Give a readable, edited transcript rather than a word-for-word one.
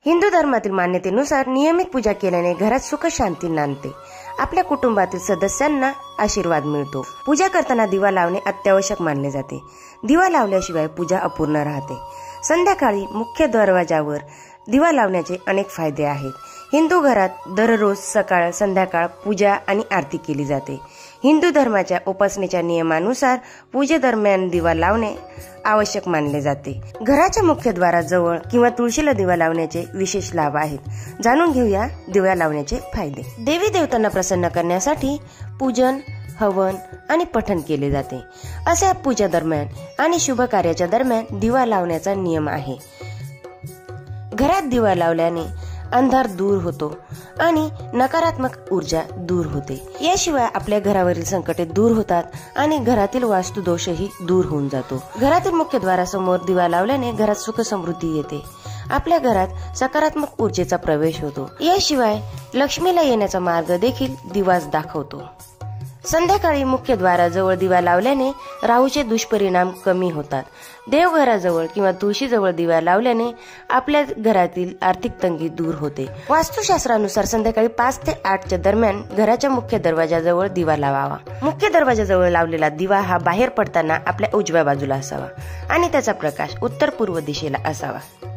हिंदू धर्मातील मान्यतेनुसार नियमित पूजा केल्याने घरात सुख शांती नांदते. आपल्या कुटुंबातील सदस्यांना आशीर्वाद मिळतो. पूजा करताना दिवा लावणे अत्यावश्यक मानले जाते. दिवा लावल्याशिवाय पूजा अपूर्ण राहते. संध्याकाळी मुख्य दरवाजावर दिवा लावण्याचे अनेक फायदे आहेत. हिंदू घरात दररोज सकाळ संध्याकाळ पूजा आणि आरती केली जाते. हिंदू धर्माच्या उपासनेच्या नियमानुसार पूजेदरम्यान दिवा लावणे आवश्यक मानले जाते. घराच्या मुख्यद्वाराजवळ किंवा तुळशीला दिवा लावण्याचे विशेष लाभ आहेत. जाणून घेऊया दिवा लावण्याचे फायदे. देवी देवतांना प्रसन्न करण्यासाठी पूजन, हवन आणि पठण केले जाते. अशा पूजा दरम्यान आणि शुभ कार्याच्या दरम्यान दिवा लावण्याचा नियम आहे. घरात दिवा लावल्याने अंधार दूर होतो आणि नकारात्मक ऊर्जा दूर होते. याशिवाय आपल्या घरावरील संकटे दूर होतात आणि घरातील वास्तुदोषही दूर होऊन जातो. घरातील मुख्य द्वारासमोर दिवा लावल्याने घरात सुख समृद्धी येते. आपल्या घरात सकारात्मक ऊर्जेचा प्रवेश होतो. याशिवाय लक्ष्मीला येण्याचा मार्ग देखील दिवाच दाखवतो. संध्याकाळी मुख्य द्वाराजवळ दिवा लावल्याने राहूचे दुष्परिणाम कमी होतात. देवघराजवळ किंवा तुळशीजवळ दिवा लावल्याने आपल्या घरातील आर्थिक तंगी दूर होते. वास्तुशास्त्रानुसार संध्याकाळी 5 ते 8 दरम्यान घराच्या मुख्य दरवाजाजवळ दिवा लावावा. मुख्य दरवाजाजवळ लावलेला दिवा हा बाहेर पडताना आपल्या उजव्या बाजूला असावा आणि त्याचा प्रकाश उत्तर पूर्व दिशेला असावा.